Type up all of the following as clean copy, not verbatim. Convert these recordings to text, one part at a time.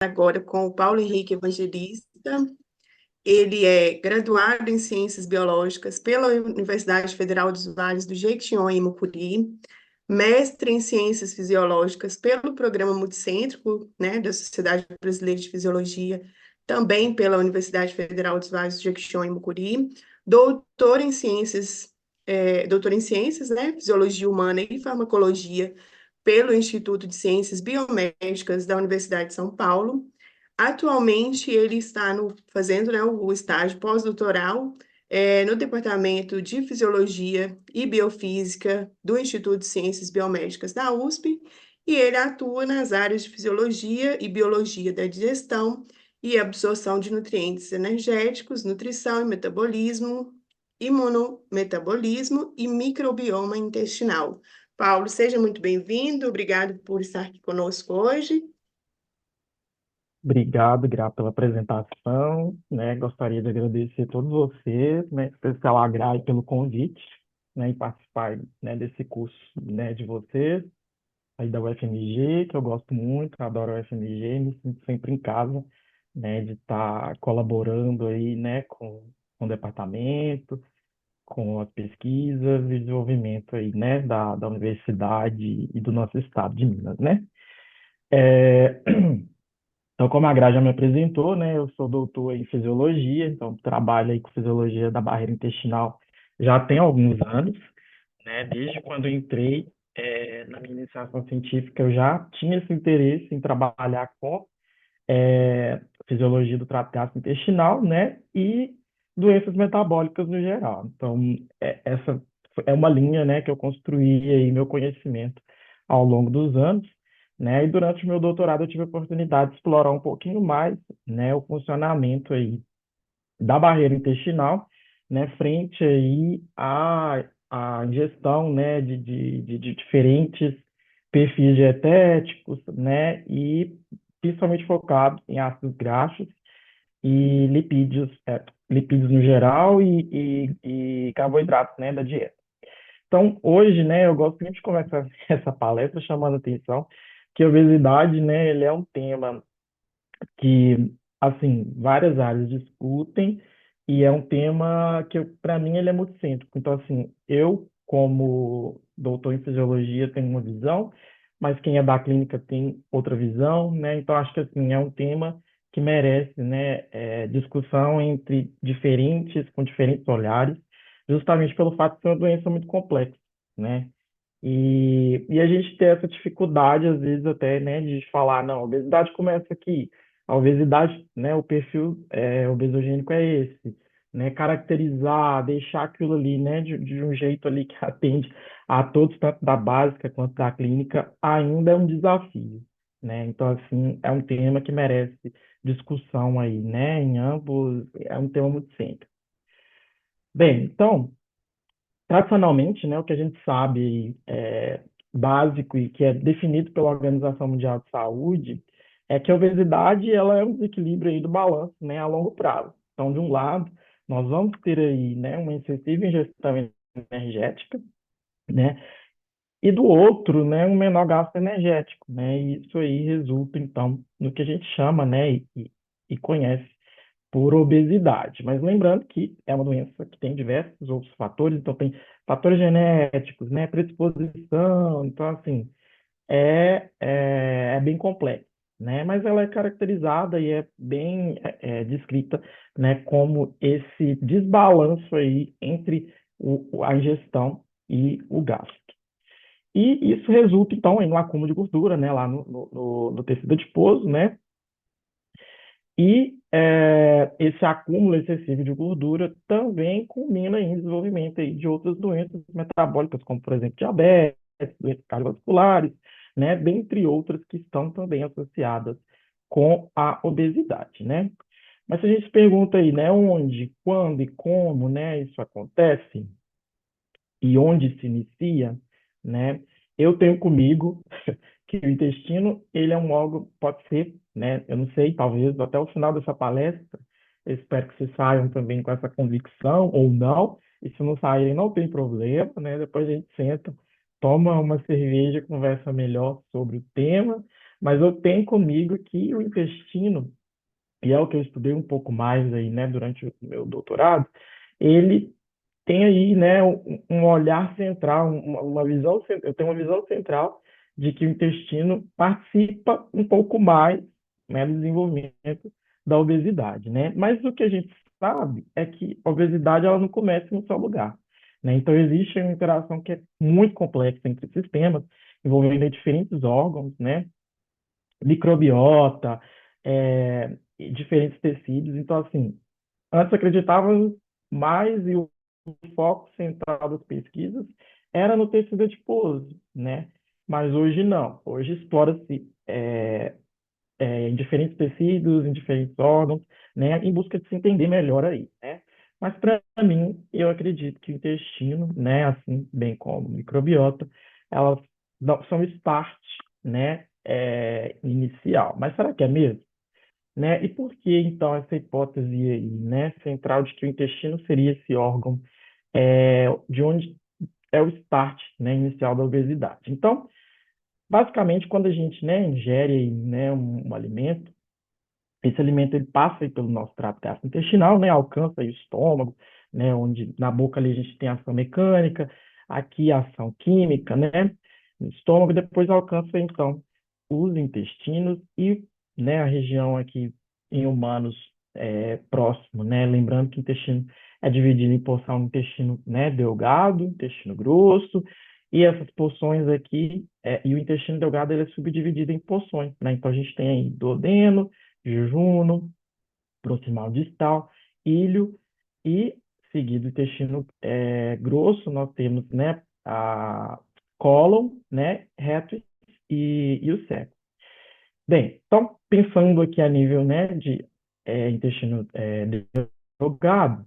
agora com o Paulo Henrique Evangelista. Ele é graduado em Ciências Biológicas pela Universidade Federal dos Vales do Jequitinhonha e Mucuri, mestre em Ciências Fisiológicas pelo Programa Multicêntrico, né, da Sociedade Brasileira de Fisiologia, também pela Universidade Federal dos Vales do Jequitinhonha e Mucuri, doutor em Ciências, né, Fisiologia Humana e Farmacologia pelo Instituto de Ciências Biomédicas da Universidade de São Paulo. Atualmente, ele está fazendo, né, o estágio pós-doutoral no Departamento de Fisiologia e Biofísica do Instituto de Ciências Biomédicas da USP, e ele atua nas áreas de Fisiologia e Biologia da digestão e absorção de nutrientes energéticos, nutrição e metabolismo, imunometabolismo e microbioma intestinal. Paulo, seja muito bem-vindo, obrigado por estar aqui conosco hoje. Obrigado, Gra, pela apresentação, né? Gostaria de agradecer a todos vocês, né? Em especial a Gra pelo convite, né? Em participar, né, desse curso, né, de vocês, aí da UFMG, que eu gosto muito, adoro a UFMG, me sinto sempre em casa, né? De estar colaborando aí, né, com o departamento, com as pesquisas e desenvolvimento aí, né, da universidade e do nosso estado de Minas, né? É, Então, como a Gra já me apresentou, né, eu sou doutor em fisiologia, então trabalho aí com fisiologia da barreira intestinal já tem alguns anos, né, desde quando eu entrei na minha iniciação científica, eu já tinha esse interesse em trabalhar com fisiologia do trato gastrointestinal, né, e doenças metabólicas no geral. Então, essa é uma linha, né, que eu construí aí meu conhecimento ao longo dos anos, né, e durante o meu doutorado eu tive a oportunidade de explorar um pouquinho mais, né, o funcionamento aí da barreira intestinal, né, frente aí à ingestão, né, de diferentes perfis dietéticos, né, e principalmente focado em ácidos graxos e lipídios no geral e carboidratos, né, da dieta. Então, hoje, né, eu gosto muito de começar essa palestra chamando a atenção que a obesidade, né, ele é um tema que, assim, várias áreas discutem e é um tema que, para mim, ele é multicêntrico. Então, assim, eu, como doutor em fisiologia, tenho uma visão, mas quem é da clínica tem outra visão, né? Então, acho que, assim, é um tema que merece, né, discussão entre diferentes, com diferentes olhares, justamente pelo fato de ser uma doença muito complexa, né? E a gente tem essa dificuldade, às vezes, até, né, de falar, não, a obesidade começa aqui. A obesidade, né, o perfil obesogênico é esse, né, caracterizar, deixar aquilo ali, né, de um jeito ali que atende a todos, tanto da básica quanto da clínica, ainda é um desafio, né? Então, assim, é um tema que merece discussão aí, né, em ambos, é um tema muito simples. Bem, então, tradicionalmente, né, o que a gente sabe básico e que é definido pela Organização Mundial de Saúde é que a obesidade ela é um desequilíbrio aí do balanço, né, a longo prazo. Então, de um lado, nós vamos ter aí, né, uma excessiva ingestão energética, né, e do outro, né, um menor gasto energético, né, e isso aí resulta, então, no que a gente chama, né, e conhece por obesidade. Mas lembrando que é uma doença que tem diversos outros fatores, então tem fatores genéticos, né, predisposição, então assim, é bem complexo, né, mas ela é caracterizada e é bem descrita, né, como esse desbalanço aí entre a ingestão e o gasto. E isso resulta, então, em um acúmulo de gordura, né, lá no tecido adiposo, né, e esse acúmulo excessivo de gordura também culmina em desenvolvimento aí de outras doenças metabólicas, como, por exemplo, diabetes, doenças cardiovasculares, né, dentre outras que estão também associadas com a obesidade, né? Mas se a gente se pergunta aí, né, onde, quando e como, né, isso acontece e onde se inicia, né? Eu tenho comigo que o intestino, ele é um órgão, pode ser, né? Eu não sei, talvez até o final dessa palestra, eu espero que vocês saiam também com essa convicção ou não, e se não saírem, não tem problema, né? Depois a gente senta, toma uma cerveja, conversa melhor sobre o tema, Mas eu tenho comigo que o intestino, e é o que eu estudei um pouco mais aí, né, durante o meu doutorado, ele tem aí, né, um olhar central, uma visão, eu tenho uma visão central de que o intestino participa um pouco mais, né, do desenvolvimento da obesidade, né? Mas o que a gente sabe é que a obesidade ela não começa em um só lugar, né? Então existe uma interação que é muito complexa entre sistemas, envolvendo diferentes órgãos, né? Microbiota, e diferentes tecidos. Então, assim, antes acreditávamos mais e o foco central das pesquisas era no tecido adiposo, né? Mas hoje não. Hoje explora-se em diferentes tecidos, em diferentes órgãos, né? Em busca de se entender melhor aí, né? Mas para mim, eu acredito que o intestino, né? Assim bem como o microbiota, elas são start, né? Inicial. Mas será que é mesmo? Né? E por que, então, essa hipótese aí, né, central de que o intestino seria esse órgão de onde é o start, né, inicial da obesidade? Então, basicamente, quando a gente, né, ingere aí, né, um alimento, esse alimento ele passa aí pelo nosso trato gastrointestinal, né, alcança aí o estômago, né, onde na boca ali a gente tem ação mecânica, aqui a ação química, né, no estômago, depois alcança então os intestinos e, né, a região aqui em humanos próximo, né, lembrando que o intestino é dividido em porção intestino, né, delgado, intestino grosso, e essas porções aqui, e o intestino delgado ele é subdividido em porções, né, então a gente tem aí duodeno, jejuno, proximal distal, ilho e seguido o intestino grosso, nós temos, né, a cólon, né, reto e o seco. Bem, então, pensando aqui a nível, né, de intestino delgado,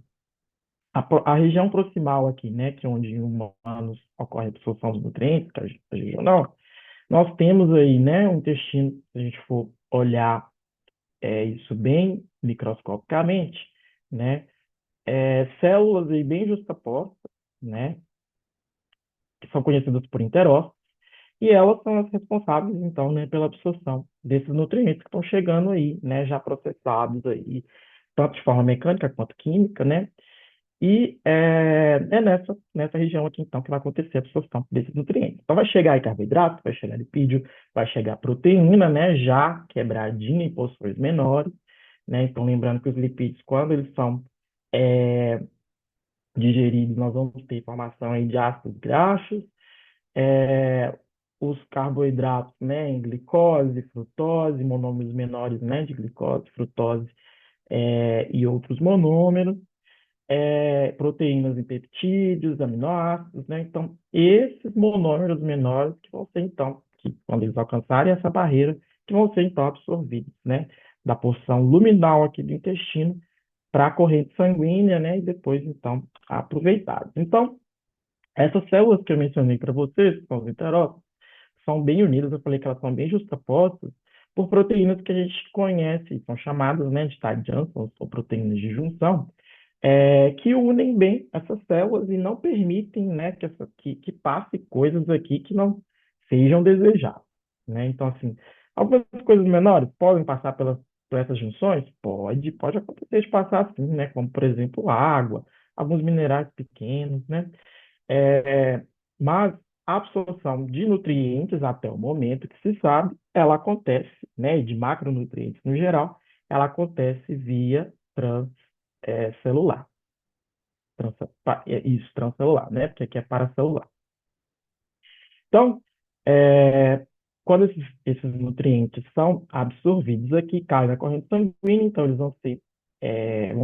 a região proximal aqui, né, que é onde em humanos ocorre a absorção dos nutrientes, que é a regional, nós temos aí, né, um intestino, se a gente for olhar isso bem microscopicamente, né? Células aí bem justapostas, né? Que são conhecidas por enterócitos, e elas são as responsáveis, então, né, pela absorção desses nutrientes que estão chegando aí, né, já processados aí, tanto de forma mecânica quanto química, né? E é nessa região aqui, então, que vai acontecer a absorção desses nutrientes. Então, vai chegar aí carboidrato, vai chegar lipídio, vai chegar proteína, né, já quebradinha em porções menores, né? Então, lembrando que os lipídios, quando eles são é, digeridos, nós vamos ter formação aí de ácidos graxos, é, os carboidratos, né, em glicose, frutose, monômeros menores, né, de glicose, frutose, e outros monômeros, proteínas em peptídeos, aminoácidos, né? Então, esses monômeros menores que vão ser, então, que quando eles alcançarem essa barreira, que vão ser, então, absorvidos, né? Da porção luminal aqui do intestino para a corrente sanguínea, né? E depois, então, aproveitados. Então, essas células que eu mencionei para vocês, que são os enterócitos, são bem unidas, eu falei que elas são bem justapostas por proteínas que a gente conhece, são chamadas, né, de tight junctions, ou proteínas de junção, que unem bem essas células e não permitem, né, que passe coisas aqui que não sejam desejadas, né? Então, assim, algumas coisas menores podem passar por essas junções? Pode acontecer de passar assim, né? Como, por exemplo, água, alguns minerais pequenos, né? Mas a absorção de nutrientes, até o momento que se sabe, ela acontece, né? E de macronutrientes no geral, ela acontece via transcelular. Isso, transcelular, né? Porque aqui é paracelular. Então, é, quando esses nutrientes são absorvidos aqui, caem na corrente sanguínea, então eles vão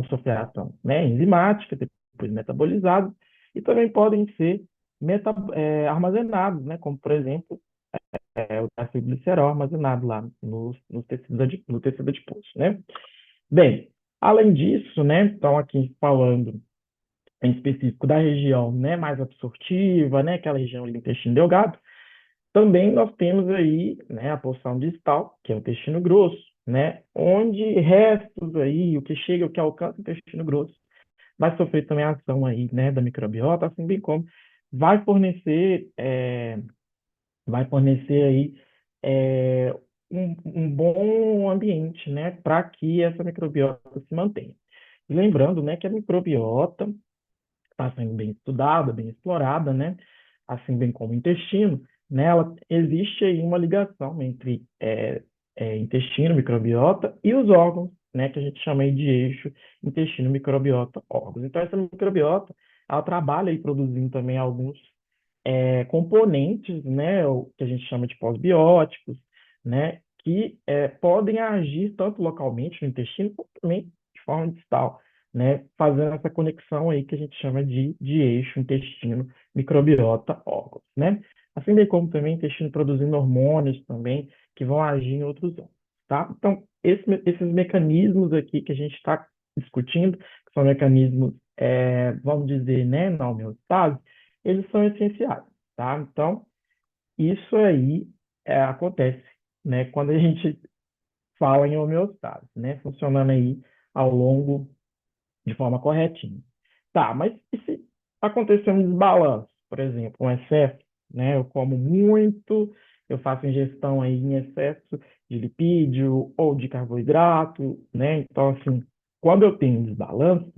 sofrer ação, né, enzimática, depois metabolizados, e também podem ser armazenados, né, como, por exemplo, o tracilglicerol armazenado lá no tecido adiposo, né? Bem, além disso, né, então aqui falando em específico da região, né, mais absortiva, né, aquela região ali do intestino delgado, também nós temos aí, né, a porção distal, que é o intestino grosso, né, onde restos aí, o que chega, o que alcança o intestino grosso, vai sofrer também a ação aí, né, da microbiota, assim bem como vai fornecer, vai fornecer aí um bom ambiente, né, para que essa microbiota se mantenha. E lembrando, né, que a microbiota está sendo bem estudada, bem explorada, né, assim bem como o intestino, né, existe aí uma ligação entre intestino, microbiota e os órgãos, né, que a gente chama aí de eixo intestino, microbiota, órgãos. Então, essa microbiota, ela trabalha aí produzindo também alguns componentes, né, o que a gente chama de pós-bióticos, né, que podem agir tanto localmente no intestino, como também de forma distal, né, fazendo essa conexão aí que a gente chama de eixo intestino, microbiota, órgãos, né? Assim bem como também o intestino produzindo hormônios também, que vão agir em outros órgãos, tá? Então, esses mecanismos aqui que a gente está discutindo, que são mecanismos, vamos dizer, né, na homeostase, eles são essenciais, tá? Então, isso aí acontece, né, quando a gente fala em homeostase, né, funcionando aí ao longo de forma corretinha. Tá, mas e se acontecer um desbalanço, por exemplo, um excesso, né, eu como muito, eu faço ingestão aí em excesso de lipídio ou de carboidrato, né, então, assim, quando eu tenho um desbalanço,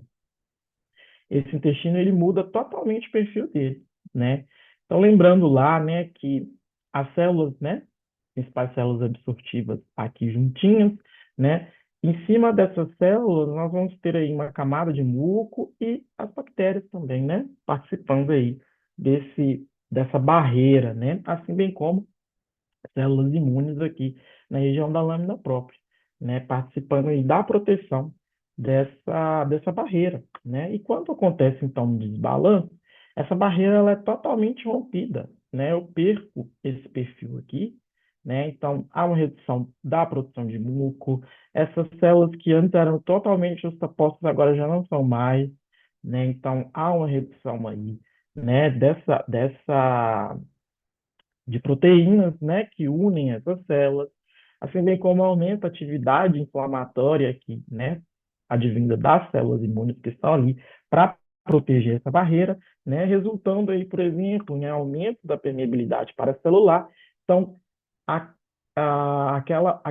esse intestino ele muda totalmente o perfil dele, né? Então, lembrando lá, né, que as células, né, principais células absortivas aqui juntinhas, né, em cima dessas células nós vamos ter aí uma camada de muco e as bactérias também, né, participando aí dessa barreira, né, assim bem como células imunes aqui na região da lâmina própria, né, participando aí da proteção dessa barreira, né? E quando acontece então um desbalanço, essa barreira ela é totalmente rompida, né? Eu perco esse perfil aqui, né? Então há uma redução da produção de muco, essas células que antes eram totalmente justapostas agora já não são mais, né? Então há uma redução aí, né? Dessa de proteínas, né, que unem essas células, assim bem como aumenta a atividade inflamatória aqui, né, advinda das células imunes que estão ali para proteger essa barreira, né, resultando aí, por exemplo, em aumento da permeabilidade paracelular. Então, a, aquela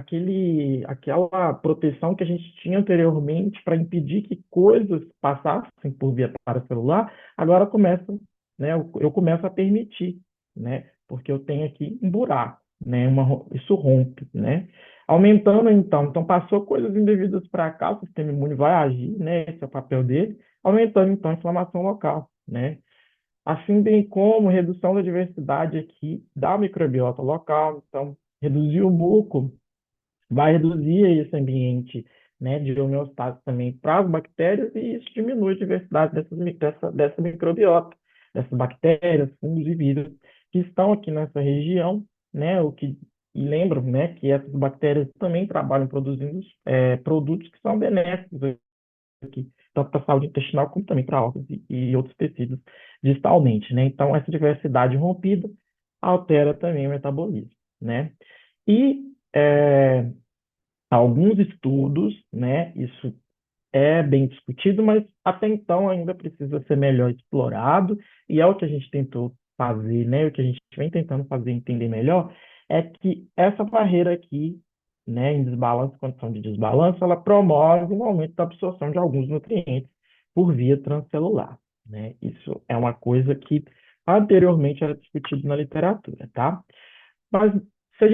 proteção que a gente tinha anteriormente para impedir que coisas passassem por via paracelular, agora começa, né, eu começo a permitir, né, porque eu tenho aqui um buraco, né, isso rompe, né, aumentando então passou coisas indevidas para cá, o sistema imune vai agir, né, esse é o papel dele, aumentando então a inflamação local, né, assim bem como redução da diversidade aqui da microbiota local. Então, reduzir o muco vai reduzir esse ambiente, né, de homeostase também para as bactérias e isso diminui a diversidade dessa microbiota, dessas bactérias, fungos e vírus que estão aqui nessa região, né, e lembram, né, que essas bactérias também trabalham produzindo produtos que são benéficos aqui, tanto para a saúde intestinal como também para órgãos e outros tecidos distalmente, né? Então, essa diversidade rompida altera também o metabolismo, né? E alguns estudos, né? Isso é bem discutido, mas até então ainda precisa ser melhor explorado, e é o que a gente tentou fazer, né? O que a gente vem tentando fazer entender melhor é que essa barreira aqui, né, em desbalanço, condição de desbalanço, ela promove um aumento da absorção de alguns nutrientes por via transcelular, né? Isso é uma coisa que anteriormente era discutido na literatura, tá? Mas se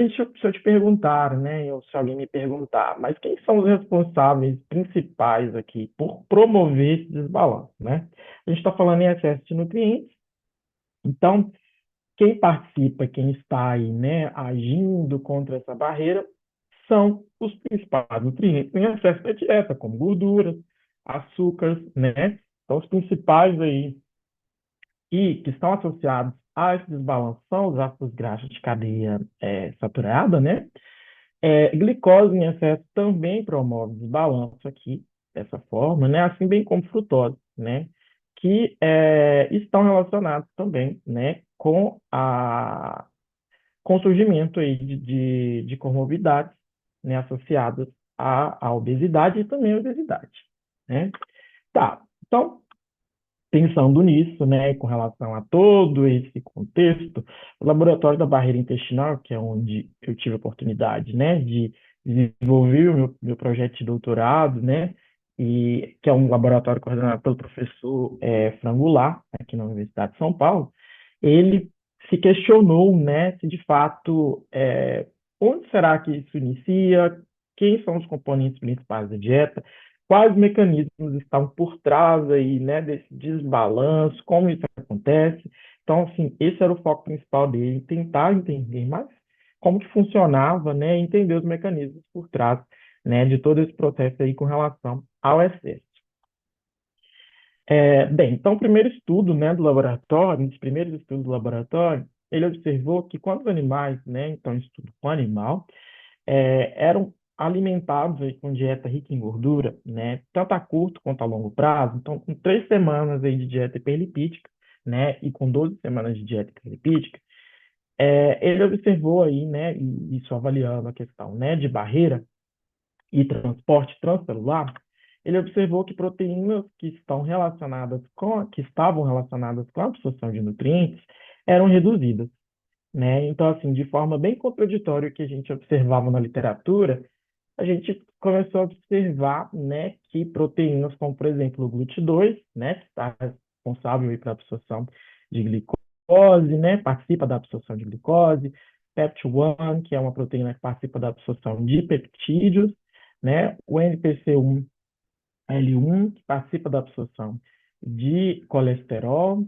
eu te perguntar, né, ou se alguém me perguntar, mas quem são os responsáveis principais aqui por promover esse desbalanço, né? A gente está falando em excesso de nutrientes, então quem participa, quem está aí, né, agindo contra essa barreira, são os principais nutrientes em excesso da dieta, como gorduras, açúcares, né? Então os principais aí e que estão associados a esse desbalanço são os ácidos graxos de cadeia saturada, né? Glicose em excesso também promove desbalanço aqui, dessa forma, né? Assim bem como frutose, né? Que estão relacionados também, né? Com o surgimento aí de comorbidades, né? Associadas à obesidade e também à obesidade, né? Tá, então Pensando nisso, né, com relação a todo esse contexto, o Laboratório da Barreira Intestinal, que é onde eu tive a oportunidade, né, de desenvolver o meu projeto de doutorado, né, e que é um laboratório coordenado pelo professor Frangular, aqui na Universidade de São Paulo, ele se questionou, né, se de fato, onde será que isso inicia, quem são os componentes principais da dieta, quais mecanismos estão por trás aí, né, desse desbalanço, como isso acontece. Então, assim, esse era o foco principal dele, tentar entender mais como que funcionava, né, entender os mecanismos por trás, né, de todo esse processo aí com relação ao excesso. Bem, então, o primeiro estudo, né, do laboratório, um dos primeiros estudos do laboratório, ele observou que quando os animais, né, então, estudo com animal, eram alimentados aí com dieta rica em gordura, né, tanto a curto quanto a longo prazo. Então, com 3 semanas aí de dieta hiperlipídica, né, e com 12 semanas de dieta hiperlipídica, ele observou aí, né, e isso avaliando a questão, né, de barreira e transporte transcelular, ele observou que proteínas que estavam relacionadas com a absorção de nutrientes eram reduzidas, né? Então, assim, de forma bem contraditória o que a gente observava na literatura, a gente começou a observar, né, que proteínas como, por exemplo, o GLUT2, né, que está responsável aí pela absorção de glicose, né, participa da absorção de glicose, PEPT1, que é uma proteína que participa da absorção de peptídeos, né, o NPC1L1, que participa da absorção de colesterol,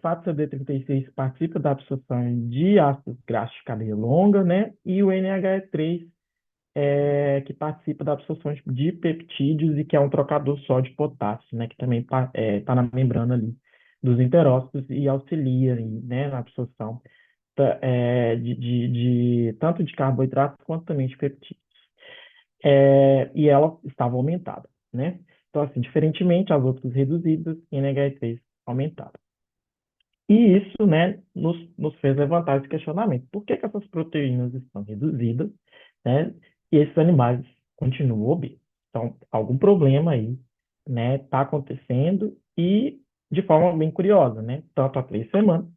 fato CD36 participa da absorção de ácidos graxos de cadeia longa, né? E o NHE3, que participa da absorção de peptídeos e que é um trocador só de potássio, né? Que também está na membrana ali dos enterócitos e auxilia aí, né, na absorção tanto de carboidratos quanto também de peptídeos. E ela estava aumentada, né? Então, assim, diferentemente as outras reduzidas, NHE3 aumentada. E isso, né, nos fez levantar esse questionamento. Por que que essas proteínas estão reduzidas, né, e esses animais continuam obesos? Então, algum problema aí, né, está acontecendo e de forma bem curiosa, né, tanto há 3 semanas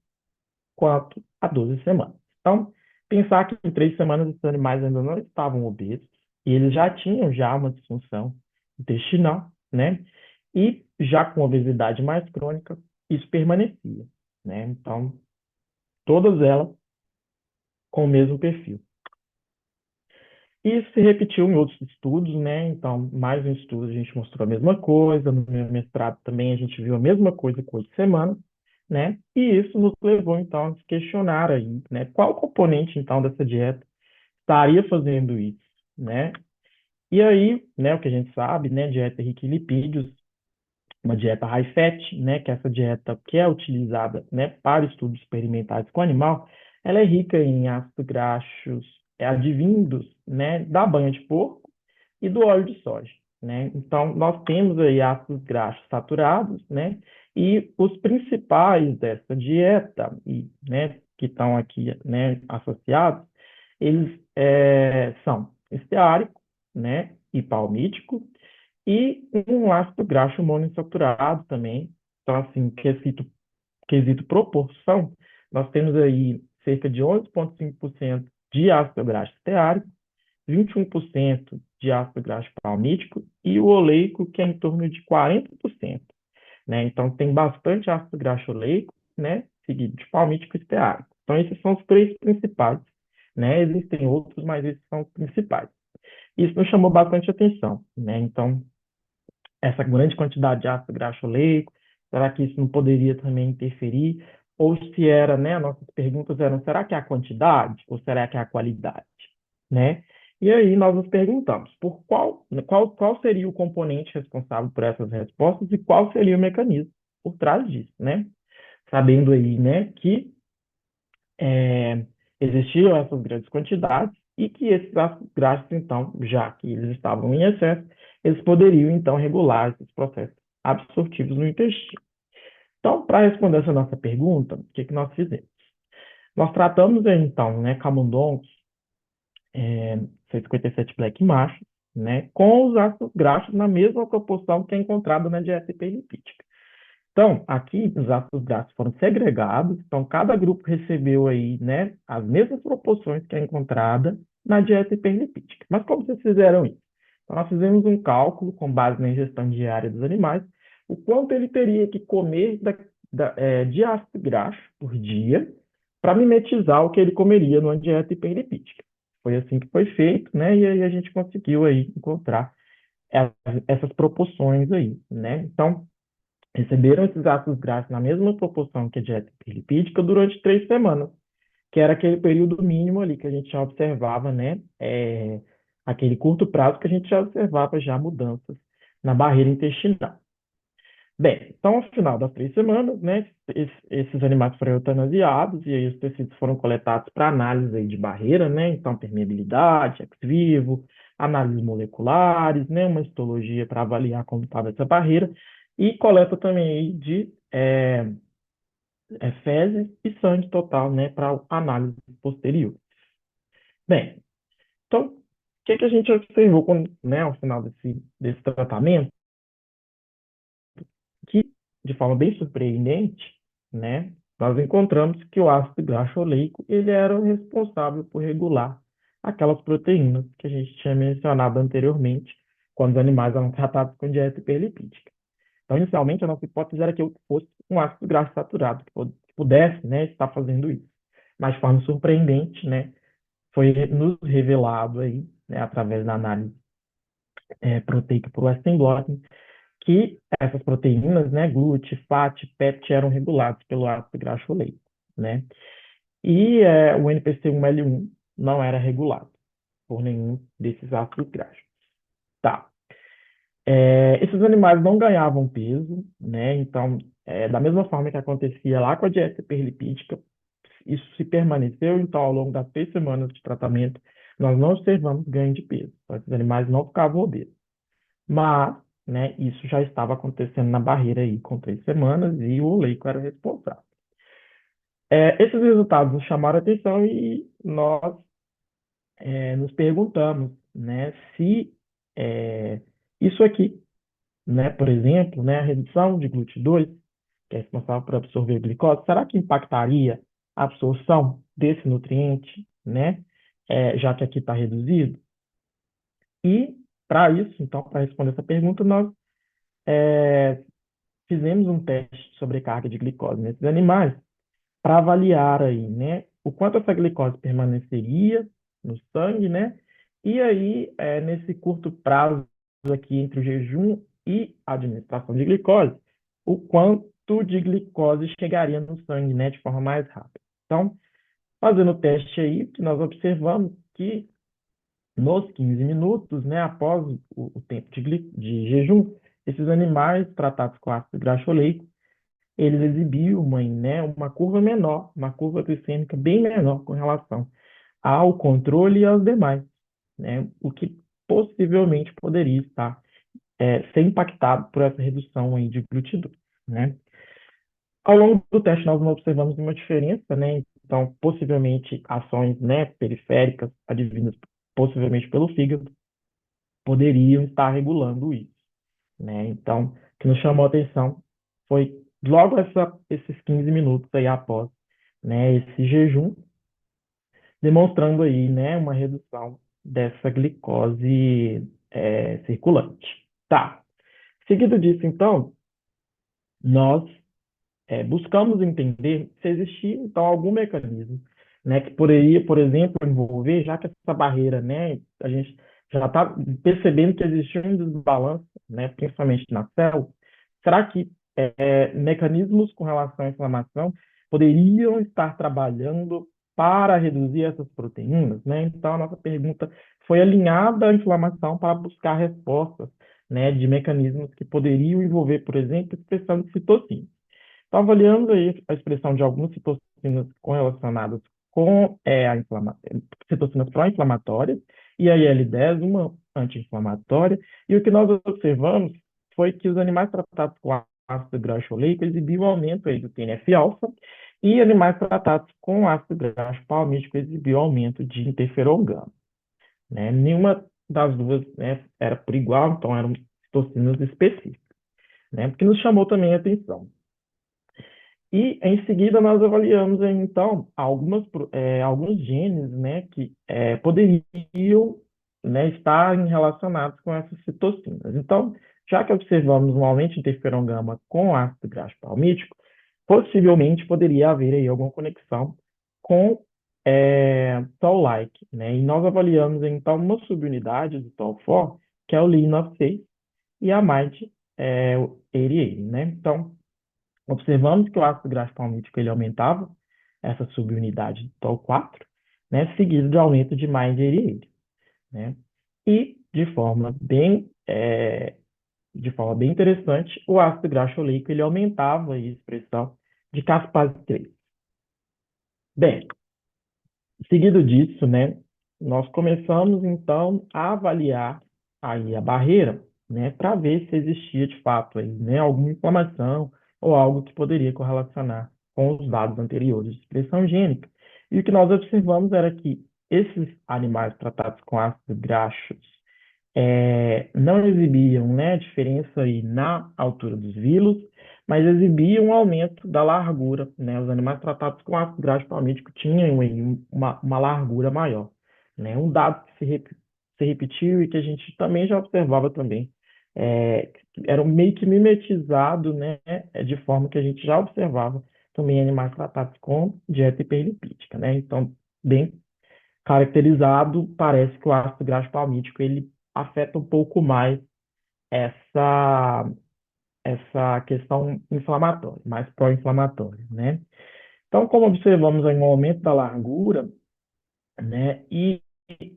quanto há 12 semanas. Então, pensar que em 3 semanas esses animais ainda não estavam obesos e eles já tinham já uma disfunção intestinal, né, e já com obesidade mais crônica, isso permanecia, né? Então, todas elas com o mesmo perfil. Isso se repetiu em outros estudos, né? Então, mais um estudo a gente mostrou a mesma coisa, no meu mestrado também a gente viu a mesma coisa com 8 semanas, né? E isso nos levou, então, a se questionar aí, né? Qual componente, então, dessa dieta estaria fazendo isso, né? E aí, né, o que a gente sabe, né, dieta rica em lipídios, uma dieta high fat, né, que é essa dieta que é utilizada, né, para estudos experimentais com animal, ela é rica em ácidos graxos advindos, né, da banha de porco e do óleo de soja, né? Então, nós temos aí ácidos graxos saturados, né, e os principais dessa dieta, né, que estão aqui, né, associados, eles são esteárico, né, e palmítico, e um ácido graxo monoinsaturado também. Então, assim, quesito proporção, nós temos aí cerca de 11,5% de ácido graxo esteárico, 21% de ácido graxo palmítico e o oleico, que é em torno de 40%, né? Então, tem bastante ácido graxo oleico, né? Seguido de palmítico e esteárico. Então, esses são os três principais, né? Existem outros, mas esses são os principais. Isso nos chamou bastante atenção, né? Então, essa grande quantidade de ácido graxo oleico, será que isso não poderia também interferir? Ou se era, né, nossas perguntas eram, será que é a quantidade ou será que é a qualidade, né? E aí nós nos perguntamos, qual seria o componente responsável por essas respostas e qual seria o mecanismo por trás disso, né? Sabendo aí, né, que existiam essas grandes quantidades e que esses ácidos graxos, então, já que eles estavam em excesso, eles poderiam, então, regular esses processos absortivos no intestino. Então, para responder essa nossa pergunta, o que que nós fizemos? Nós tratamos, então, né, camundongos, 157 black machos, né, com os ácidos graxos na mesma proporção que é encontrada na dieta hiperlipídica. Então, aqui os ácidos graxos foram segregados, então cada grupo recebeu aí, né, as mesmas proporções que é encontrada na dieta hiperlipídica. Mas como vocês fizeram isso? Então, nós fizemos um cálculo com base na ingestão diária dos animais, o quanto ele teria que comer de ácido graxo por dia para mimetizar o que ele comeria numa dieta hiperlipídica. Foi assim que foi feito, né? E aí a gente conseguiu aí encontrar essas proporções aí, né? Então, receberam esses ácidos graxos na mesma proporção que a dieta lipídica durante 3 semanas, que era aquele período mínimo ali que a gente já observava, né? Aquele curto prazo que a gente já observava já mudanças na barreira intestinal. Bem, então, ao final das 3 semanas, né, esses animais foram eutanasiados e aí os tecidos foram coletados para análise aí de barreira, né? Então, permeabilidade, ex vivo, análises moleculares, né? Uma histologia para avaliar como estava essa barreira e coleta também aí de fezes e sangue total, né? Para análise posterior. Bem, então, o que que a gente observou né, ao final desse tratamento? Que, de forma bem surpreendente, né, nós encontramos que o ácido graxo oleico ele era o responsável por regular aquelas proteínas que a gente tinha mencionado anteriormente, quando os animais eram tratados com dieta hiperlipídica. Então, inicialmente, a nossa hipótese era que fosse um ácido graxo saturado, que pudesse, né, estar fazendo isso. Mas, de forma surpreendente, né, foi nos revelado aí, né, através da análise proteica por Western blotting, que essas proteínas, né, GLUT, FAT, PET, eram reguladas pelo ácido graxo oleico, né? E o NPC1L1 não era regulado por nenhum desses ácidos graxos. Tá. Esses animais não ganhavam peso, né? Então, da mesma forma que acontecia lá com a dieta hiperlipídica, isso se permaneceu. Então, ao longo das 3 semanas de tratamento, nós não observamos ganho de peso. Então, esses animais não ficavam obesos. Mas, né, isso já estava acontecendo na barreira aí com 3 semanas e o leico era responsável. Esses resultados nos chamaram a atenção e nós nos perguntamos, né, se isso aqui, né, por exemplo, né, a redução de GLUT2, que é responsável por absorver glicose, será que impactaria a absorção desse nutriente, né, já que aqui está reduzido? E, para isso, então, para responder essa pergunta, nós fizemos um teste de sobrecarga de glicose nesses animais para avaliar aí, né, o quanto essa glicose permaneceria no sangue, né, e aí, nesse curto prazo aqui entre o jejum e a administração de glicose, o quanto de glicose chegaria no sangue, né, de forma mais rápida. Então, fazendo o teste aí, que nós observamos que nos 15 minutos, né, após o tempo de jejum, esses animais tratados com ácido graxo oleico, eles exibiam uma curva menor, uma curva glicêmica bem menor com relação ao controle e aos demais, né, o que possivelmente poderia estar ser impactado por essa redução aí de GLUT2, né. Ao longo do teste, nós não observamos nenhuma diferença, né, então, possivelmente, ações, né, periféricas, advindas possivelmente pelo fígado, poderiam estar regulando isso, né. Então, o que nos chamou a atenção foi logo esses 15 minutos aí após, né, esse jejum, demonstrando aí, né, uma redução dessa glicose circulante. Tá. Seguido disso, então, nós buscamos entender se existia, então, algum mecanismo, né, que poderia, por exemplo, envolver, já que essa barreira, né, a gente já está percebendo que existe um desbalanço, né, principalmente na célula, será que mecanismos com relação à inflamação poderiam estar trabalhando para reduzir essas proteínas, né? Então, a nossa pergunta foi alinhada à inflamação para buscar respostas, né, de mecanismos que poderiam envolver, por exemplo, a expressão de citocinas. Então, avaliando aí a expressão de algumas citocinas correlacionadas com citocinas pró-inflamatórias e a IL-10, uma anti-inflamatória, e o que nós observamos foi que os animais tratados com ácido graxo oleico exibiam aumento aí do TNF-alfa e animais tratados com ácido graxo palmítico exibiam aumento de interferon gama, né? Nenhuma das duas, né, era por igual, então eram citocinas específicas, né? O que nos chamou também a atenção E em seguida nós avaliamos então alguns genes, né, que poderiam, né, estar relacionados com essas citocinas. Então, já que observamos um aumento de interferon gama com ácido graxo palmítico, possivelmente poderia haver aí alguma conexão com Toll-like, né? E nós avaliamos então uma subunidade do Toll-4, que é o Li9,6, e a MIT o 88, né? Então, observamos que o ácido graxo palmítico ele aumentava essa subunidade do TOL4, né, seguido de aumento de mais de né? E de forma bem interessante, o ácido graxo oleico ele aumentava a expressão de caspase 3. Bem, seguido disso, né, nós começamos então a avaliar aí a barreira, né, para ver se existia de fato aí, né, alguma inflamação ou algo que poderia correlacionar com os dados anteriores de expressão gênica. E o que nós observamos era que esses animais tratados com ácidos graxos não exibiam, né, diferença aí na altura dos vilos, mas exibiam um aumento da largura, né? Os animais tratados com ácido graxo palmítico tinham aí uma largura maior, né? Um dado que se repetiu e que a gente também já observava também, era meio que mimetizado, né, de forma que a gente já observava também em animais tratados com dieta hiperlipídica, né? Então, bem caracterizado, parece que o ácido graxo palmítico ele afeta um pouco mais essa essa questão inflamatória, mais pró-inflamatória, né? Então, como observamos aí um aumento da largura, né, e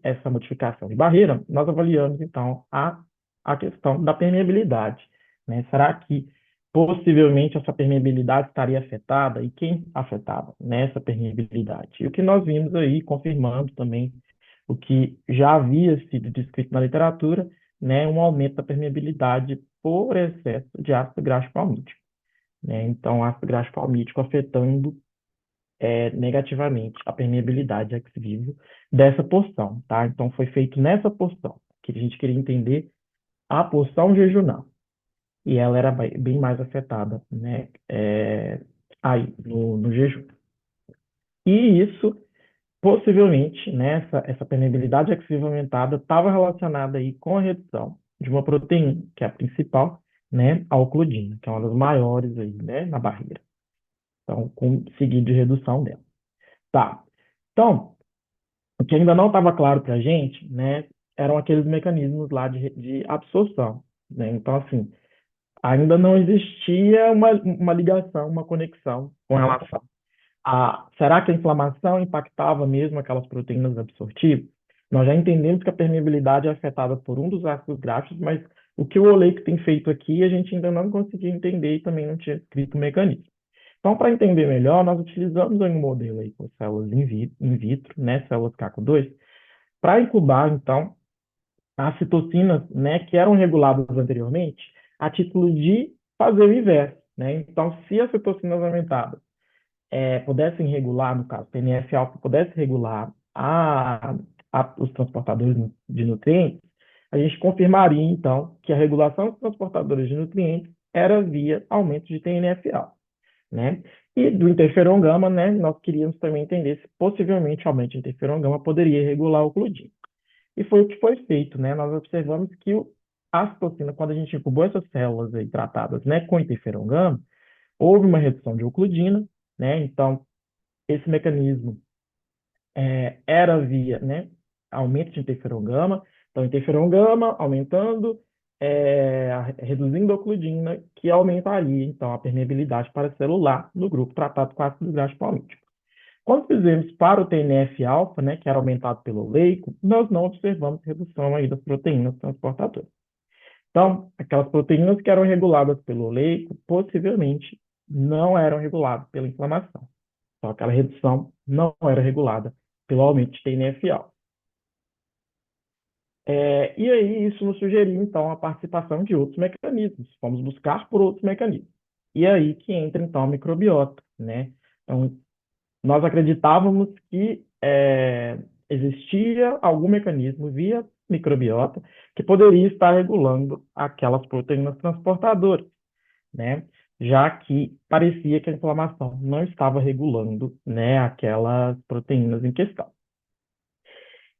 essa modificação de barreira, nós avaliamos então a questão da permeabilidade, né? Será que possivelmente essa permeabilidade estaria afetada e quem afetava nessa permeabilidade? E o que nós vimos aí, confirmando também o que já havia sido descrito na literatura, né, um aumento da permeabilidade por excesso de ácido graxo palmítico, né? Então, ácido graxo palmítico afetando negativamente a permeabilidade ex vivo dessa porção, tá? Então, foi feito nessa porção, que a gente queria entender a porção jejunal, e ela era bem mais afetada, né, aí no jejum. E isso possivelmente, né, essa permeabilidade excessiva aumentada estava relacionada aí com a redução de uma proteína, que é a principal, né, a ocludina, que é uma das maiores aí, né, na barreira. Então, com seguido de redução dela. Tá. Então, o que ainda não estava claro para a gente, né, eram aqueles mecanismos lá de absorção, né? Então, assim, ainda não existia uma ligação, uma conexão com relação será que a inflamação impactava mesmo aquelas proteínas absortivas? Nós já entendemos que a permeabilidade é afetada por um dos ácidos graxos, mas o que o oleico tem feito aqui, a gente ainda não conseguiu entender e também não tinha escrito o mecanismo. Então, para entender melhor, nós utilizamos um modelo aí com células in vitro, né, células CACO2, para incubar, então, as citocinas, né, que eram reguladas anteriormente, a título de fazer o inverso, né? Então, se as citocinas aumentadas pudessem regular, no caso, TNF-alfa pudesse regular os transportadores de nutrientes, a gente confirmaria, então, que a regulação dos transportadores de nutrientes era via aumento de TNF-alfa, né? E do interferon gama, né, nós queríamos também entender se possivelmente o aumento de interferon gama poderia regular o ocludina. E foi o que foi feito, né? Nós observamos que a citocina, quando a gente incubou essas células aí tratadas, né, com interferon gama, houve uma redução de ocludina, né? Então, esse mecanismo era via, né, aumento de interferon gama. Então, interferon gama aumentando, reduzindo a ocludina, que aumentaria, então, a permeabilidade paracelular no grupo tratado com ácido graxo palmítico. Quando fizemos para o TNF-alfa, né, que era aumentado pelo oleico, nós não observamos redução aí das proteínas transportadoras. Então, aquelas proteínas que eram reguladas pelo oleico, possivelmente não eram reguladas pela inflamação. Então, aquela redução não era regulada pelo aumento de TNF-alfa. E aí, isso nos sugeriu, então, a participação de outros mecanismos. Vamos buscar por outros mecanismos. E aí que entra, então, a microbiota, né? Então, nós acreditávamos que existia algum mecanismo via microbiota que poderia estar regulando aquelas proteínas transportadoras, né? já que parecia que a inflamação não estava regulando, né, aquelas proteínas em questão.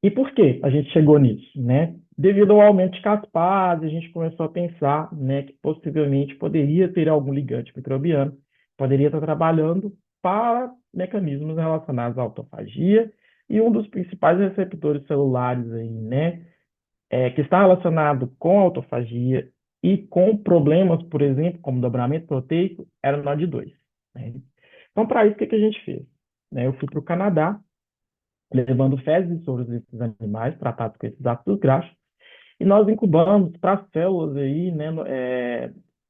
E por que a gente chegou nisso, né? Devido ao aumento de caspase, a gente começou a pensar, né, que possivelmente poderia ter algum ligante microbiano, poderia estar trabalhando para mecanismos relacionados à autofagia, e um dos principais receptores celulares aí, né, que está relacionado com a autofagia e com problemas, por exemplo, como dobramento proteico, era o NOD2, né? Então, para isso, o que que a gente fez? Né, eu fui para o Canadá, levando fezes e soros desses animais tratados com esses ácidos graxos, e nós incubamos para células aí, né,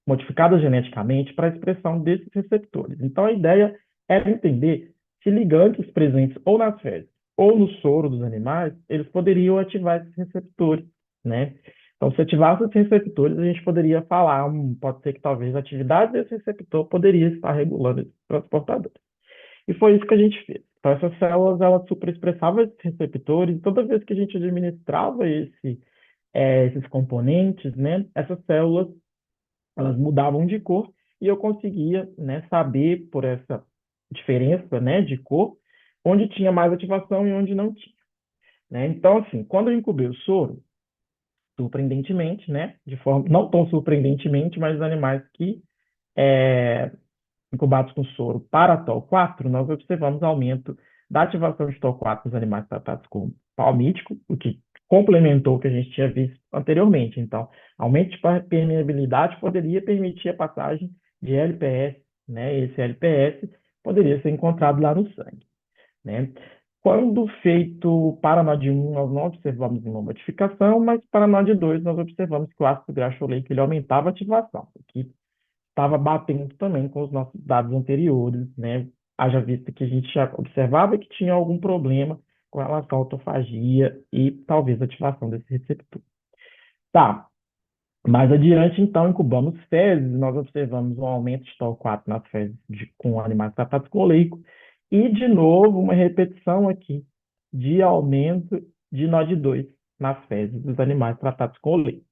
modificadas geneticamente para a expressão desses receptores. Então, a ideia era entender se ligantes presentes ou nas fezes ou no soro dos animais, eles poderiam ativar esses receptores, né? Então, se ativasse esses receptores, a gente poderia falar, pode ser que talvez a atividade desse receptor poderia estar regulando esses transportadores. E foi isso que a gente fez. Então, essas células, elas superexpressavam esses receptores, e toda vez que a gente administrava esses componentes, né, essas células, elas mudavam de cor, e eu conseguia, né, saber por essa diferença, né, de cor, onde tinha mais ativação e onde não tinha, né? Então, assim, quando eu incubei o soro, surpreendentemente, né, de forma, não tão surpreendentemente, mas os animais que é, incubados com soro para TOL4, nós observamos aumento da ativação de TOL4 nos animais tratados com palmítico, o que complementou o que a gente tinha visto anteriormente. Então, aumento de permeabilidade poderia permitir a passagem de LPS, né? Esse LPS poderia ser encontrado lá no sangue, né? Quando feito para NOD1, nós não observamos nenhuma modificação, mas para NOD2, nós observamos que o ácido graxo oleico ele aumentava a ativação, o que estava batendo também com os nossos dados anteriores, né? Haja vista que a gente já observava que tinha algum problema com relação à autofagia e talvez ativação desse receptor. Tá, mais adiante, então, incubamos fezes, nós observamos um aumento de TOL4 nas fezes com animais tratados com oleico, e, de novo, uma repetição aqui de aumento de NOD2 nas fezes dos animais tratados com oleico.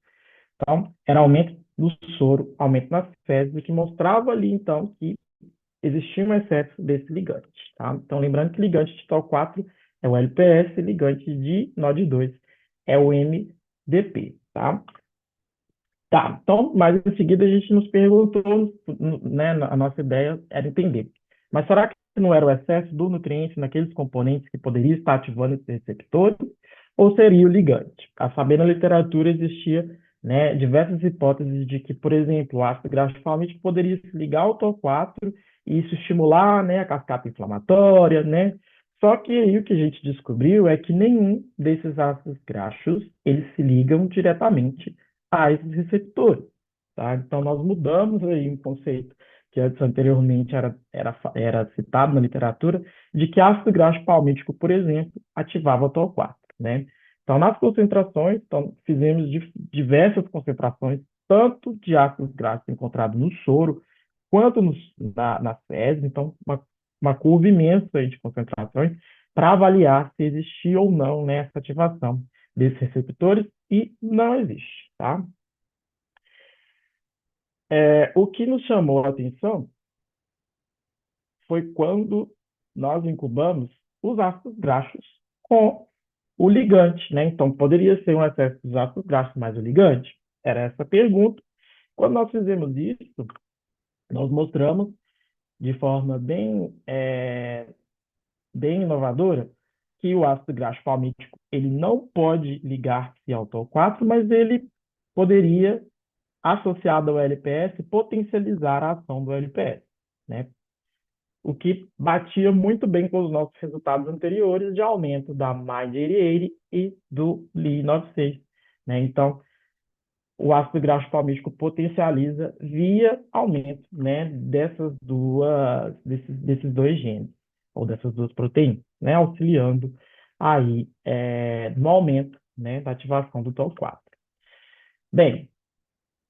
Então, era aumento do soro, aumento nas fezes, o que mostrava ali, então, que existia um excesso desse ligante, tá? Então, lembrando que ligante de TOL4 é o LPS, ligante de NOD2 é o MDP, tá? Tá, então, mas em seguida a gente nos perguntou, né, a nossa ideia era entender, mas será que não era o excesso do nutriente naqueles componentes que poderia estar ativando esses receptores, ou seria o ligante? A saber, na literatura existia, né, diversas hipóteses de que, por exemplo, o ácido graxo palmítico poderia se ligar ao TOL4 e isso estimular, né, a cascata inflamatória, né? Só que aí o que a gente descobriu é que nenhum desses ácidos graxos, eles se ligam diretamente a esses receptores, tá? Então, nós mudamos aí um conceito que antes, anteriormente era citado na literatura, de que ácido graxo palmítico, por exemplo, ativava o TOL4, né? Então, nas concentrações, então, fizemos diversas concentrações, tanto de ácidos graxos encontrados no soro, quanto nas fezes, então, uma curva imensa aí de concentrações, para avaliar se existia ou não, né, essa ativação desses receptores, e não existe, tá? O que nos chamou a atenção foi quando nós incubamos os ácidos graxos com o ligante, né? Então, poderia ser um excesso dos ácidos graxos mais o ligante? Era essa a pergunta. Quando nós fizemos isso, nós mostramos de forma bem inovadora que o ácido graxo palmítico ele não pode ligar-se ao TOL4, mas ele poderia, associado ao LPS, potencializar a ação do LPS, né? O que batia muito bem com os nossos resultados anteriores de aumento da MyD88 e do Li96, né? Então, o ácido graxo palmítico potencializa via aumento, né, desses dois genes, ou dessas duas proteínas, né, auxiliando aí no aumento, né, da ativação do TOL4. Bem,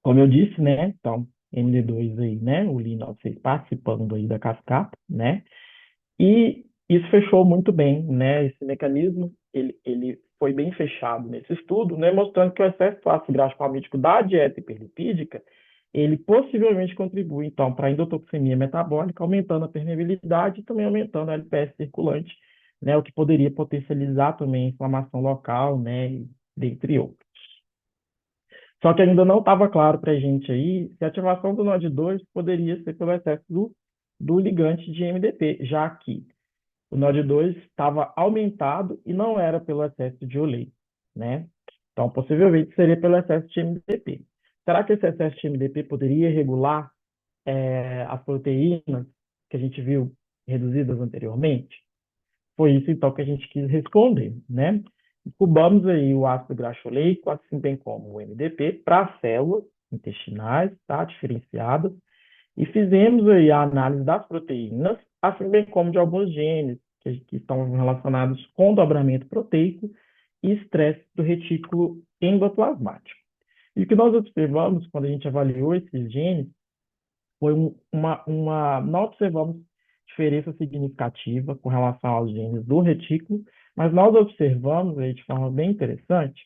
como eu disse, né, então, MD2 aí, né, o Li96 participando aí da cascata, né, e isso fechou muito bem, né? Esse mecanismo, ele foi bem fechado nesse estudo, né? Mostrando que o excesso de ácido graxo palmítico da dieta hiperlipídica, ele possivelmente contribui, então, para a endotoxemia metabólica, aumentando a permeabilidade e também aumentando a LPS circulante, né, o que poderia potencializar também a inflamação local, né, dentre outros. Só que ainda não estava claro para a gente aí se a ativação do NOD2 poderia ser pelo excesso do ligante de MDP, já que o NOD2 estava aumentado e não era pelo excesso de oleico, né? Então, possivelmente seria pelo excesso de MDP. Será que esse excesso de MDP poderia regular as proteínas que a gente viu reduzidas anteriormente? Foi isso, então, que a gente quis responder, né? Incubamos aí o ácido graxo oleico, assim bem como o MDP, para células intestinais, tá? Diferenciadas, e fizemos aí a análise das proteínas, assim bem como de alguns genes que estão relacionados com dobramento proteico e estresse do retículo endoplasmático. E o que nós observamos quando a gente avaliou esses genes foi não observamos diferença significativa com relação aos genes do retículo, mas nós observamos aí de forma bem interessante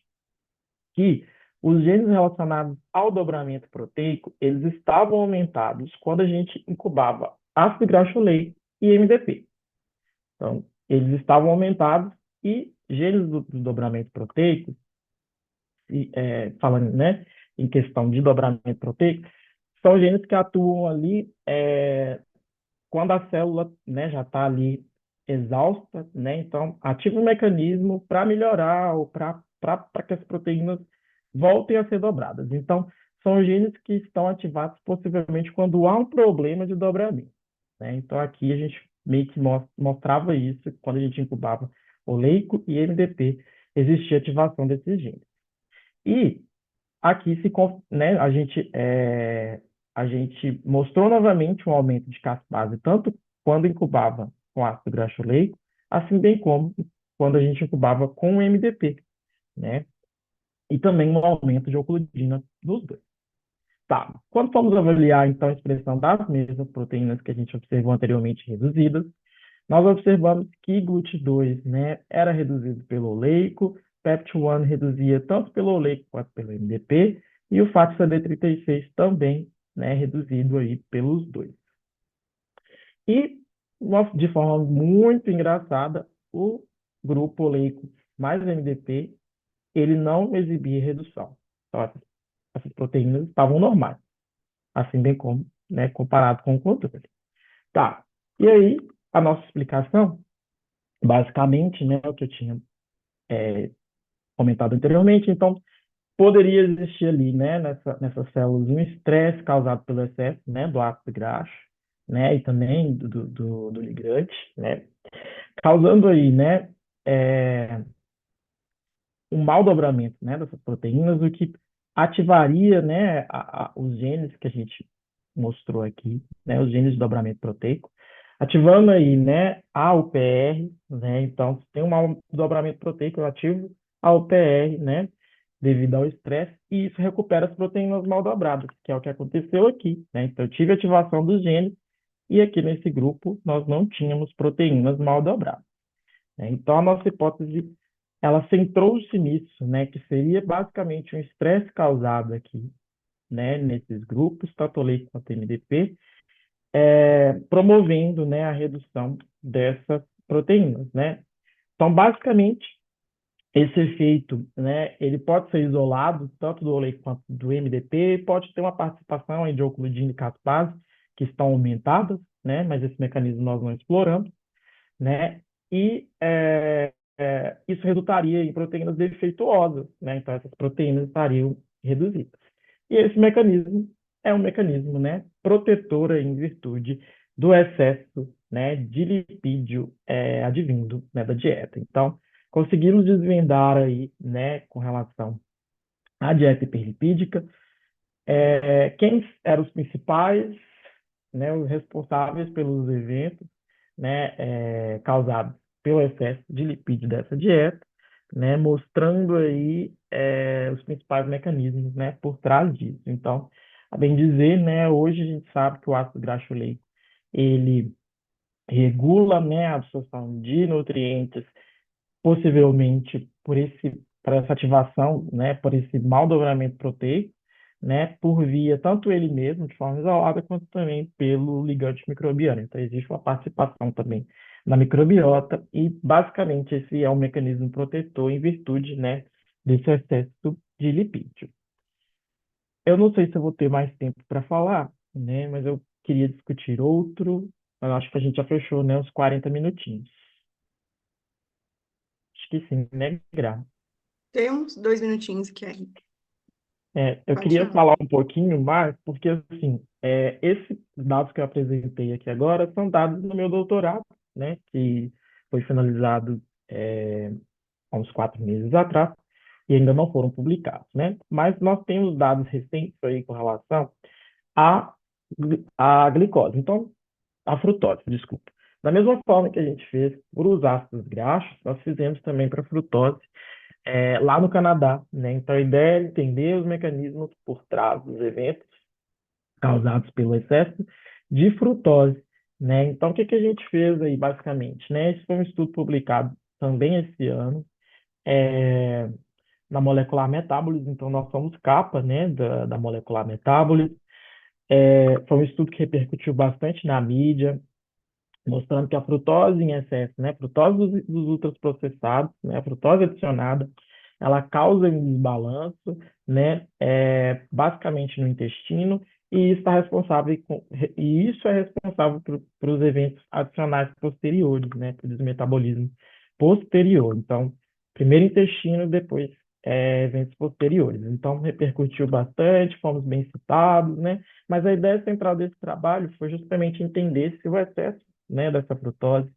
que os genes relacionados ao dobramento proteico, eles estavam aumentados quando a gente incubava ácido graxo oleico e MDP. Então, eles estavam aumentados e genes do dobramento proteico, falando, né, em questão de dobramento proteico, são genes que atuam ali quando a célula, né, já está ali exausta, né, então ativa um mecanismo para melhorar ou para que as proteínas voltem a ser dobradas. Então, são genes que estão ativados possivelmente quando há um problema de dobramento, né? Então, aqui a gente meio que mostrava isso quando a gente incubava oleico e MDP, existia ativação desses genes. E aqui né, a gente mostrou novamente um aumento de caspase, tanto quando incubava com ácido graxo oleico, assim bem como quando a gente incubava com o MDP, né? E também um aumento de ocludina nos dois. Tá. Quando fomos avaliar, então, a expressão das mesmas proteínas que a gente observou anteriormente reduzidas, nós observamos que GLUT2, né, era reduzido pelo oleico, PEPT1 reduzia tanto pelo oleico quanto pelo MDP, e o FAT-CD36 também, né, reduzido aí pelos dois. E, de forma muito engraçada, o grupo oleico mais MDP, ele não exibia redução. Então, essas proteínas estavam normais, assim bem como, né, comparado com o controle. Tá. E aí, a nossa explicação, basicamente, né, o que eu tinha comentado anteriormente, então poderia existir ali, né, nessas células, um estresse causado pelo excesso, né, do ácido graxo, né, e também do ligante, né, causando aí, né, um mau dobramento, né, dessas proteínas, o que ativaria, né, os genes que a gente mostrou aqui, né, os genes de dobramento proteico, ativando aí, né, a UPR, né, então se tem um mau dobramento proteico, eu ativo a UPR, né, devido ao estresse, e isso recupera as proteínas mal dobradas, que é o que aconteceu aqui, né, então eu tive ativação dos genes, e aqui nesse grupo nós não tínhamos proteínas mal dobradas, né, então a nossa hipótese ela centrou-se nisso, né, que seria basicamente um estresse causado aqui, né, nesses grupos, tanto oleico quanto MDP, promovendo, né, a redução dessas proteínas, né. Então, basicamente, esse efeito, né, ele pode ser isolado tanto do oleico quanto do MDP, pode ter uma participação aí de ocludina e caspase, que estão aumentadas, né, mas esse mecanismo nós não exploramos, né, e isso resultaria em proteínas defeituosas, né, então essas proteínas estariam reduzidas. E esse mecanismo é um mecanismo, né, protetor em virtude do excesso, né, de lipídio advindo, né, da dieta. Então, conseguimos desvendar aí, né, com relação à dieta hiperlipídica, quem eram os principais, né, os responsáveis pelos eventos, né, causados pelo excesso de lipídio dessa dieta, né, mostrando aí os principais mecanismos, né, por trás disso. Então, a bem dizer, né, hoje a gente sabe que o ácido graxo oleico ele regula, né, a absorção de nutrientes, possivelmente por essa ativação, né, por esse mau dobramento proteico, né, por via tanto ele mesmo, de forma isolada, quanto também pelo ligante microbiano. Então, existe uma participação também na microbiota e, basicamente, esse é um mecanismo protetor em virtude, né, desse excesso de lipídio. Eu não sei se eu vou ter mais tempo para falar, né, mas eu queria discutir outro. Eu acho que a gente já fechou, né, os 40 minutinhos. Acho que sim, né, Gra? Tem uns 2 minutinhos aqui ainda. Eu Pode queria falar. falar um pouquinho mais, porque, assim, esses dados que eu apresentei aqui agora são dados do meu doutorado, né, que foi finalizado há uns 4 meses atrás e ainda não foram publicados, né? Mas nós temos dados recentes aí com relação à, à glicose, então, à frutose, desculpa. Da mesma forma que a gente fez para os ácidos graxos, nós fizemos também para a frutose lá no Canadá, né? Então, a ideia é entender os mecanismos por trás dos eventos causados pelo excesso de frutose, né? Então, o que que a gente fez aí, basicamente, né? Esse foi um estudo publicado também esse ano, é, na Molecular Metabolism, então nós somos capa, né, da Molecular Metabolism. Foi um estudo que repercutiu bastante na mídia, mostrando que a frutose em excesso, né, frutose dos ultraprocessados, né, a frutose adicionada, ela causa um desbalanço, né, basicamente no intestino, e está responsável e isso é responsável por os eventos adicionais posteriores, né, por desmetabolismo posterior. Então, primeiro intestino, depois eventos posteriores. Então, repercutiu bastante, fomos bem citados, né? Mas a ideia central desse trabalho foi justamente entender se o excesso, né, dessa frutose,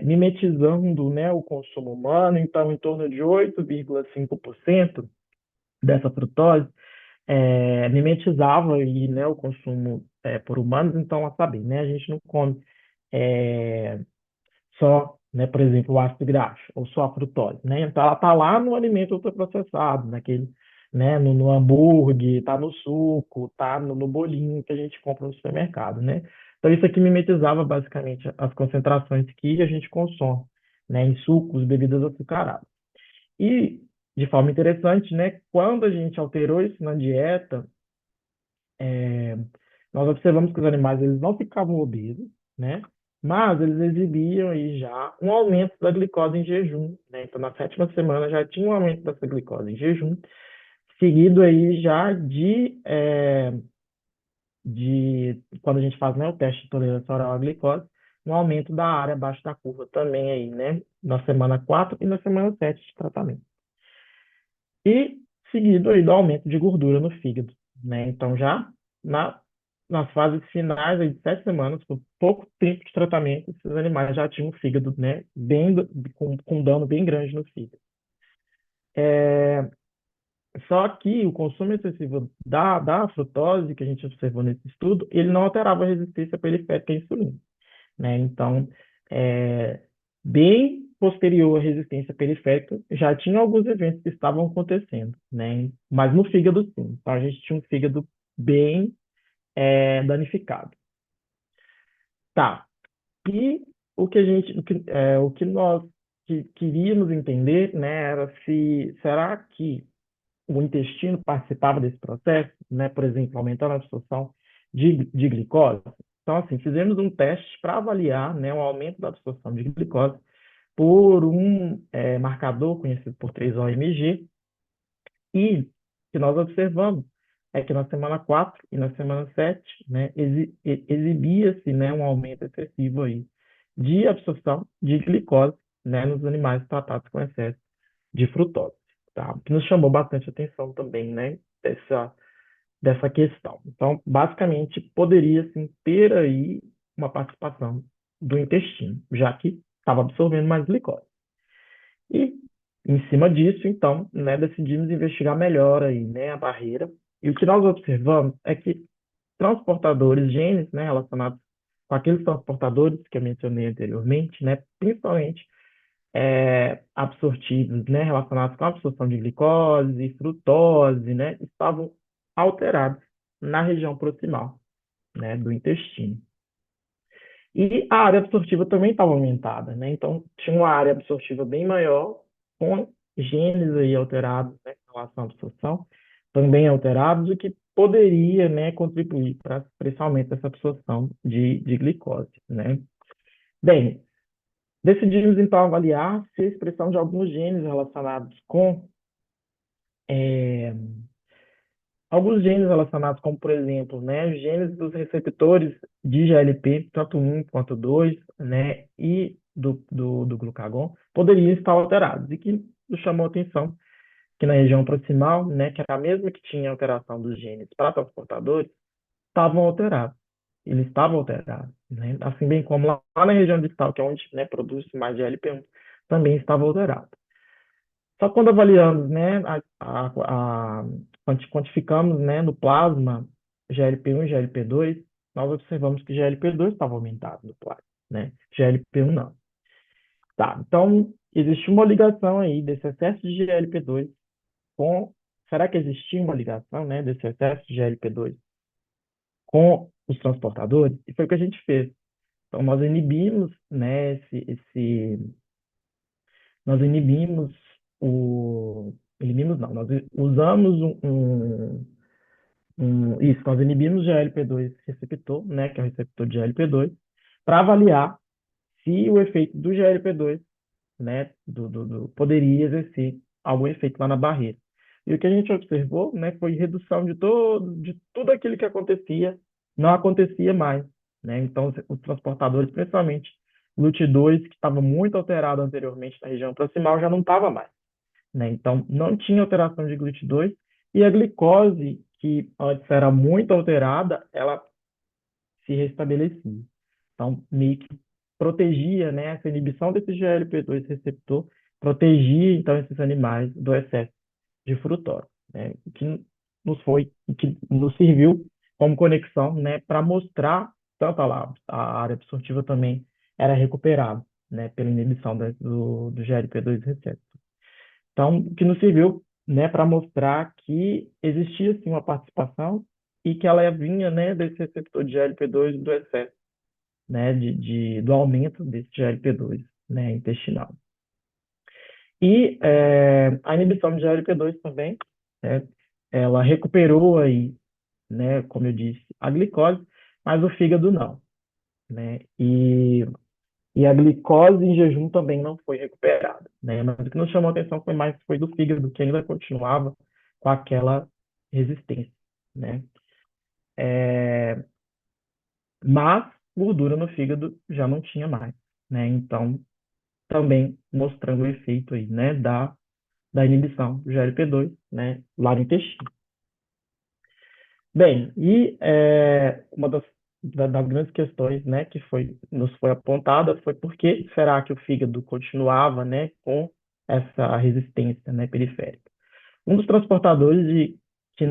mimetizando, né, o consumo humano, então em torno de 8,5% dessa frutose mimetizava aí, né, o consumo por humanos, então a saber, né, a gente não come é, só, né, por exemplo, o ácido graxo ou só a frutose, né? Então ela está lá no alimento ultraprocessado, naquele, né, no hambúrguer, está no suco, está no bolinho que a gente compra no supermercado, né? Então isso aqui mimetizava basicamente as concentrações que a gente consome, né, em sucos, bebidas açucaradas. E de forma interessante, né, quando a gente alterou isso na dieta, é, nós observamos que os animais eles não ficavam obesos, né? Mas eles exibiam aí já um aumento da glicose em jejum, né? Então, na sétima semana já tinha um aumento dessa glicose em jejum, seguido aí já de quando a gente faz, né, o teste de tolerância oral à glicose, um aumento da área abaixo da curva também aí, né? Na semana 4 e na semana 7 de tratamento. E seguido aí do aumento de gordura no fígado, né? Então, já na, nas fases finais aí de 7 semanas, com pouco tempo de tratamento, esses animais já tinham o fígado, né, bem, com dano bem grande no fígado. Só que o consumo excessivo da frutose, que a gente observou nesse estudo, ele não alterava a resistência periférica à insulina, né? Então, é, bem posterior à resistência periférica, já tinha alguns eventos que estavam acontecendo, né? Mas no fígado, sim. Então, a gente tinha um fígado bem danificado. Tá. E o que nós queríamos entender, né, era se será que o intestino participava desse processo, né? Por exemplo, aumentando a absorção de glicose. Então, assim, fizemos um teste para avaliar, né, o aumento da absorção de glicose por um marcador conhecido por 3-OMG, e o que nós observamos é que na semana 4 e na semana 7, né, exibia-se, né, um aumento excessivo aí de absorção de glicose, né, nos animais tratados com excesso de frutose, tá? O que nos chamou bastante atenção também, né, dessa questão. Então, basicamente, poderia sim ter aí uma participação do intestino, já que estava absorvendo mais glicose. E, em cima disso, então, né, decidimos investigar melhor aí, né, a barreira. E o que nós observamos é que transportadores, genes, né, relacionados com aqueles transportadores que eu mencionei anteriormente, né, principalmente absortivos, né, relacionados com a absorção de glicose, frutose, né, estavam alterados na região proximal, né, do intestino. E a área absortiva também estava aumentada, né? Então, tinha uma área absortiva bem maior, com genes aí alterados, né, em relação à absorção, também alterados, o que poderia, né, contribuir para esse aumento dessa absorção de glicose, né? Bem, decidimos então avaliar se a expressão de alguns genes relacionados com é, alguns genes relacionados, como por exemplo, né, os genes dos receptores de GLP, tanto um quanto 2, né, e do glucagon, poderiam estar alterados, e que nos chamou a atenção que na região proximal, né, que era a mesma que tinha alteração dos genes para transportadores, estavam alterados. Eles estavam alterados, né? Assim bem como lá na região distal, que é onde, né, produz mais GLP-1, também estava alterado. Só quando avaliamos, né, quantificamos, né, no plasma GLP-1 e GLP-2, nós observamos que GLP-2 estava aumentado no plasma, né? GLP-1 não. Tá, então existe uma ligação aí desse excesso de GLP-2 com... Será que existia uma ligação, né, desse excesso de GLP-2 com os transportadores? E foi o que a gente fez. Então, nós inibimos, né, nós inibimos inibimos não, nós usamos isso, nós inibimos o GLP-2 receptor, né, que é o receptor de GLP-2, para avaliar se o efeito do GLP-2, né, poderia exercer algum efeito lá na barreira. E o que a gente observou, né, foi redução de tudo aquilo que acontecia, não acontecia mais, né? Então, os transportadores, principalmente GLUT2, que estava muito alterado anteriormente na região proximal, já não estava mais, né? Então, não tinha alteração de GLUT2 e a glicose, que antes era muito alterada, ela se restabelecia. Então, meio que protegia, né, essa inibição desse GLP-2 receptor, protegia, então, esses animais do excesso de frutose, né, que nos serviu como conexão, né, para mostrar tanto a área absortiva também era recuperada, né, pela inibição do GLP-2 receptor. Então, o que nos serviu, né, para mostrar que existia sim uma participação e que ela vinha, né, desse receptor de GLP-2 do excesso, né, do aumento desse GLP-2, né, intestinal. E a inibição de GLP-2 também, né, ela recuperou aí, né, como eu disse, a glicose, mas o fígado não, né? E a glicose em jejum também não foi recuperada, né? Mas o que nos chamou a atenção foi do fígado, que ainda continuava com aquela resistência, né? Mas gordura no fígado já não tinha mais, né? Então, também mostrando o efeito aí, né, da inibição do GLP-2, né, lá no intestino. Bem, e uma das grandes questões, né, que nos foi apontada foi por que será que o fígado continuava, né, com essa resistência, né, periférica. Um dos transportadores que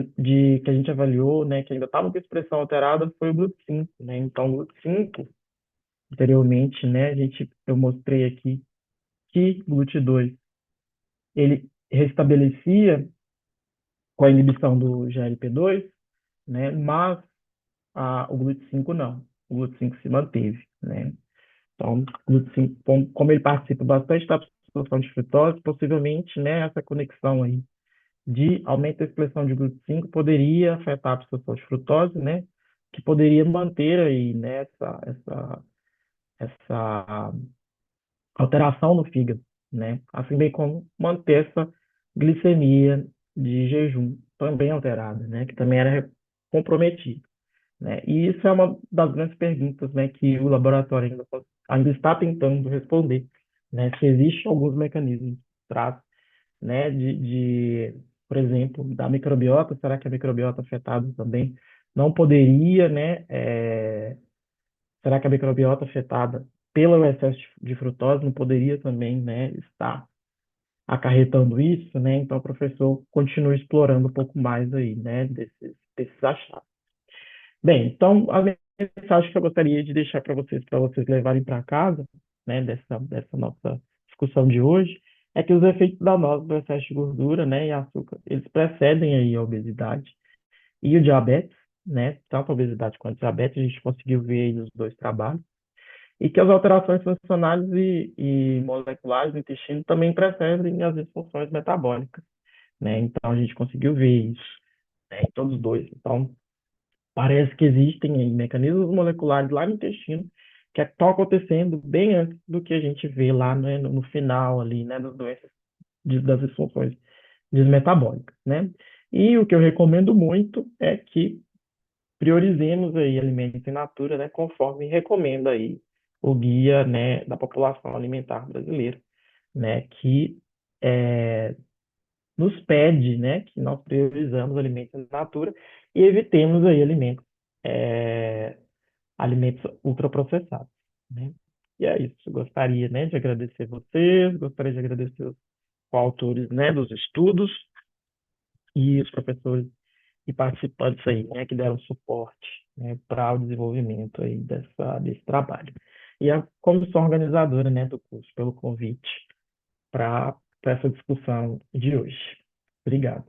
a gente avaliou, né, que ainda estava com expressão alterada, foi o GLUT5, né? Então, o GLUT5, anteriormente, né, eu mostrei aqui que o GLUT2 ele restabelecia com a inibição do GLP-2, né? Mas o GLUT5 não. O GLUT5 se manteve, né? Então, o GLUT5, como ele participa bastante da absorção de frutose, possivelmente, né, essa conexão aí de aumento da expressão de GLUT5 poderia afetar a absorção de frutose, né? Que poderia manter aí, né, essa alteração no fígado, né? Assim bem como manter essa glicemia de jejum também alterada, né? Que também era comprometida, né? E isso é uma das grandes perguntas, né? Que o laboratório ainda está tentando responder, né? Se existem alguns mecanismos por trás, né? Por exemplo, da microbiota, será que a microbiota afetada também não poderia, né? Será que a microbiota afetada pelo excesso de frutose não poderia também, né, estar acarretando isso, né? Então, o professor continua explorando um pouco mais aí, né, desses achados. Bem, então, a mensagem que eu gostaria de deixar para vocês levarem para casa, né, dessa nossa discussão de hoje, é que os efeitos danosos do excesso de gordura, né, e açúcar, eles precedem aí a obesidade e o diabetes, né? Tanto a obesidade quanto o diabetes, a gente conseguiu ver aí nos dois trabalhos e que as alterações funcionais e moleculares do intestino também precedem as disfunções metabólicas, né? Então, a gente conseguiu ver isso. né, em todos os dois. Então, parece que existem aí mecanismos moleculares lá no intestino que estão acontecendo bem antes do que a gente vê lá, né, no final ali, né, das doenças, das disfunções desmetabólicas, né? E o que eu recomendo muito é que priorizemos aí alimentos in natura, né, conforme recomenda aí o guia, né, da população alimentar brasileira, né, que é, nos pede, né, que nós priorizamos alimentos in natura e evitemos aí é, alimentos ultraprocessados, né? E é isso. Gostaria, né, de agradecer vocês, gostaria de agradecer os coautores, né, dos estudos e os professores e participantes aí, né, que deram suporte, né, para o desenvolvimento aí desse trabalho. E a comissão organizadora, né, do curso, pelo convite para essa discussão de hoje. Obrigado.